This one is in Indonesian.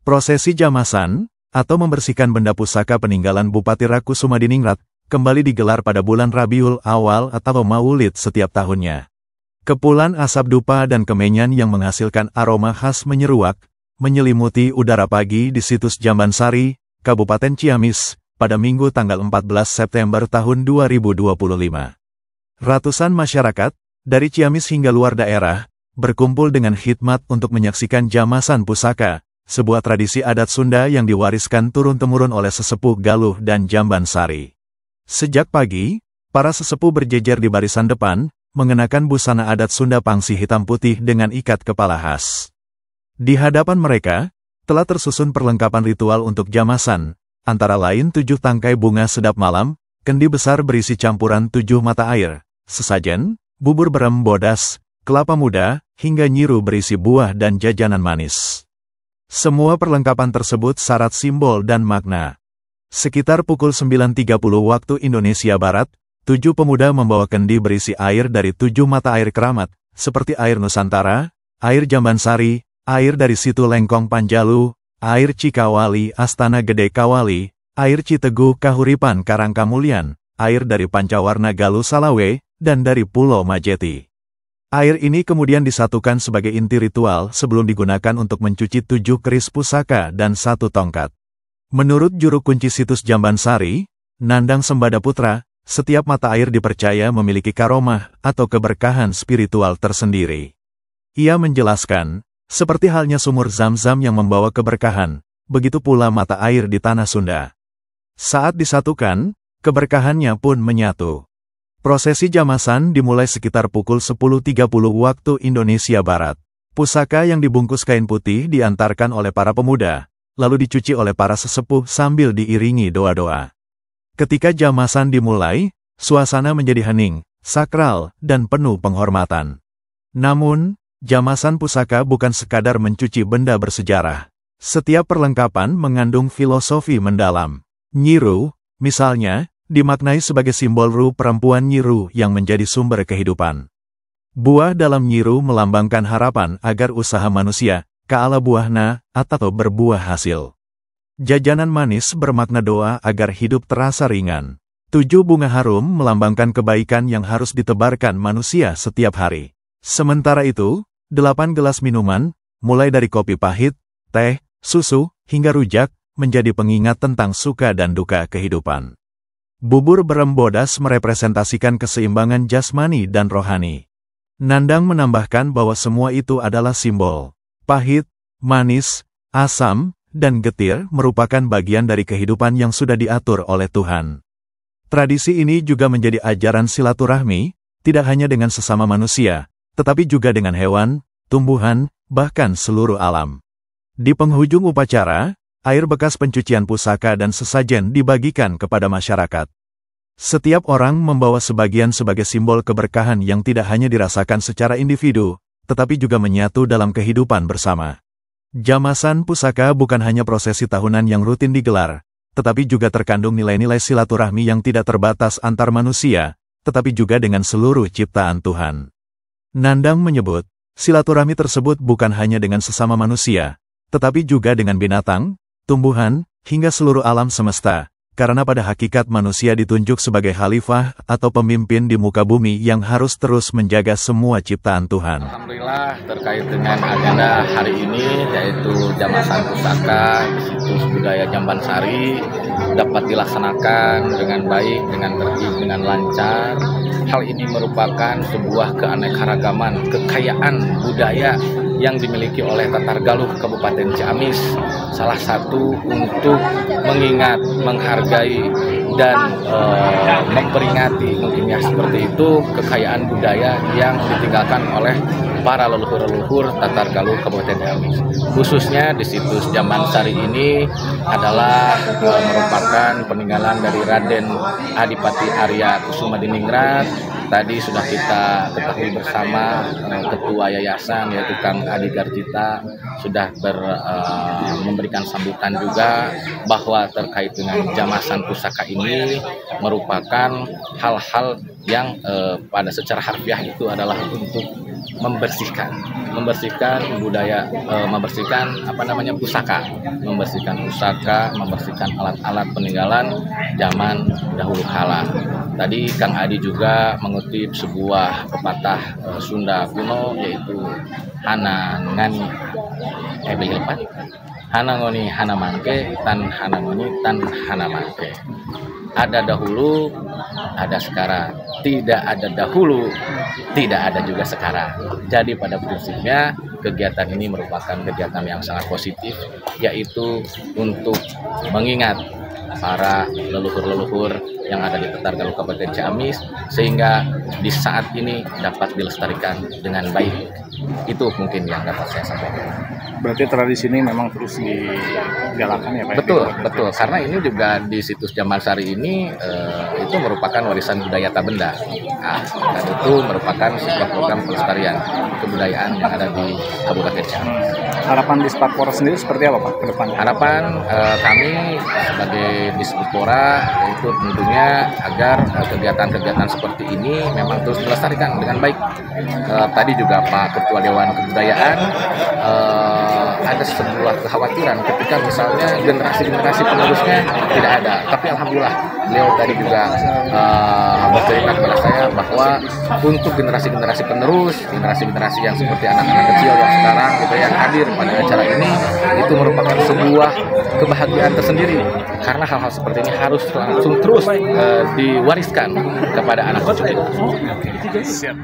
Prosesi jamasan, atau membersihkan benda pusaka peninggalan Bupati Raku Sumadiningrat, kembali digelar pada bulan Rabiul Awal atau Maulid setiap tahunnya. Kepulan asap dupa dan kemenyan yang menghasilkan aroma khas menyeruak, menyelimuti udara pagi di situs Jambansari, Kabupaten Ciamis, pada Minggu tanggal 14 September tahun 2025. Ratusan masyarakat, dari Ciamis hingga luar daerah, berkumpul dengan khidmat untuk menyaksikan jamasan pusaka, sebuah tradisi adat Sunda yang diwariskan turun-temurun oleh sesepuh Galuh dan Jambansari. Sejak pagi, para sesepuh berjejer di barisan depan, mengenakan busana adat Sunda pangsi hitam putih dengan ikat kepala khas. Di hadapan mereka, telah tersusun perlengkapan ritual untuk jamasan, antara lain 7 tangkai bunga sedap malam, kendi besar berisi campuran 7 mata air, sesajen, bubur berem bodas, kelapa muda, hingga nyiru berisi buah dan jajanan manis. Semua perlengkapan tersebut syarat simbol dan makna. Sekitar pukul 9.30 waktu Indonesia Barat, 7 pemuda membawa kendi berisi air dari 7 mata air keramat, seperti air Nusantara, air Jambansari, air dari Situ Lengkong Panjalu, air Cikawali Astana Gede Kawali, air Citegu Kahuripan Karangkamulyan, air dari Pancawarna Galuh Salawe, dan dari Pulau Majeti. Air ini kemudian disatukan sebagai inti ritual sebelum digunakan untuk mencuci 7 keris pusaka dan 1 tongkat. Menurut juru kunci situs Jambansari, Nandang Sembada Putra, setiap mata air dipercaya memiliki karomah atau keberkahan spiritual tersendiri. Ia menjelaskan, seperti halnya sumur Zam-Zam yang membawa keberkahan, begitu pula mata air di tanah Sunda. Saat disatukan, keberkahannya pun menyatu. Prosesi jamasan dimulai sekitar pukul 10.30 waktu Indonesia Barat. Pusaka yang dibungkus kain putih diantarkan oleh para pemuda, lalu dicuci oleh para sesepuh sambil diiringi doa-doa. Ketika jamasan dimulai, suasana menjadi hening, sakral, dan penuh penghormatan. Namun, jamasan pusaka bukan sekadar mencuci benda bersejarah. Setiap perlengkapan mengandung filosofi mendalam. Nyiru, misalnya, dimaknai sebagai simbol ruh perempuan Nyiru yang menjadi sumber kehidupan. Buah dalam Nyiru melambangkan harapan agar usaha manusia, kaala buahna, atau berbuah hasil. Jajanan manis bermakna doa agar hidup terasa ringan. 7 bunga harum melambangkan kebaikan yang harus ditebarkan manusia setiap hari. Sementara itu, 8 gelas minuman, mulai dari kopi pahit, teh, susu, hingga rujak, menjadi pengingat tentang suka dan duka kehidupan. Bubur berem bodas merepresentasikan keseimbangan jasmani dan rohani. Nandang menambahkan bahwa semua itu adalah simbol. Pahit, manis, asam, dan getir merupakan bagian dari kehidupan yang sudah diatur oleh Tuhan. Tradisi ini juga menjadi ajaran silaturahmi, tidak hanya dengan sesama manusia, tetapi juga dengan hewan, tumbuhan, bahkan seluruh alam. Di penghujung upacara, air bekas pencucian pusaka dan sesajen dibagikan kepada masyarakat. Setiap orang membawa sebagian sebagai simbol keberkahan yang tidak hanya dirasakan secara individu, tetapi juga menyatu dalam kehidupan bersama. Jamasan pusaka bukan hanya prosesi tahunan yang rutin digelar, tetapi juga terkandung nilai-nilai silaturahmi yang tidak terbatas antar manusia, tetapi juga dengan seluruh ciptaan Tuhan. Nandang menyebut, silaturahmi tersebut bukan hanya dengan sesama manusia, tetapi juga dengan binatang, tumbuhan, hingga seluruh alam semesta, karena pada hakikat manusia ditunjuk sebagai khalifah atau pemimpin di muka bumi yang harus terus menjaga semua ciptaan Tuhan. Alhamdulillah terkait dengan agenda hari ini, yaitu jamasan pusaka di situs budaya Jambansari, dapat dilaksanakan dengan baik, dengan tertib, dengan lancar. Hal ini merupakan sebuah keanekaragaman, kekayaan budaya yang dimiliki oleh Tatar Galuh Kabupaten Ciamis, salah satu untuk mengingat, menghargai, dan memperingati mungkin ya seperti itu kekayaan budaya yang ditinggalkan oleh para leluhur-leluhur Tatar Galuh Kabupaten Ciamis. Khususnya di situs Jambansari ini adalah merupakan peninggalan dari Raden Adipati Arya Kusumadiningrat. Tadi sudah kita ketahui bersama Ketua Yayasan yaitu Kang Adi Garcita sudah memberikan sambutan juga bahwa terkait dengan jamasan pusaka ini merupakan hal-hal yang pada secara harfiah itu adalah untuk membersihkan membersihkan budaya, membersihkan pusaka, membersihkan alat-alat peninggalan zaman dahulu kala. Tadi Kang Adi juga mengutip sebuah pepatah Sunda kuno, yaitu Hana ngani bilpat, Hana ngoni hana mangke, tan hana ngoni tan hana mangke. Ada dahulu, ada sekarang. Tidak ada dahulu, tidak ada juga sekarang. Jadi pada prinsipnya kegiatan ini merupakan kegiatan yang sangat positif, yaitu untuk mengingat para leluhur-leluhur yang ada di Tetarga Kabupaten Ciamis, sehingga di saat ini dapat dilestarikan dengan baik. Itu mungkin yang dapat saya sampaikan. Berarti tradisi ini memang terus digalakkan ya Pak? Betul. Karena ini juga di situs Jambansari ini itu merupakan warisan budaya Tabenda. Dan itu merupakan sebuah program pelestarian kebudayaan yang ada di Kabupaten Ciamis. Harapan Dispatpora sendiri seperti apa Pak ke depan? Harapan kami sebagai Dispatpora itu tentunya agar kegiatan-kegiatan seperti ini memang terus dilestarikan dengan baik. Tadi juga Pak Ketua Dewan Kebudayaan ada sebuah kekhawatiran ketika misalnya generasi-generasi penerusnya tidak ada. Tapi alhamdulillah beliau tadi juga bercerita kepada saya bahwa untuk generasi-generasi penerus, generasi-generasi yang seperti anak-anak kecil yang sekarang gitu yang hadir pada acara ini, itu merupakan sebuah kebahagiaan tersendiri, karena hal-hal seperti ini harus langsung terus diwariskan kepada anak cucu. Siap.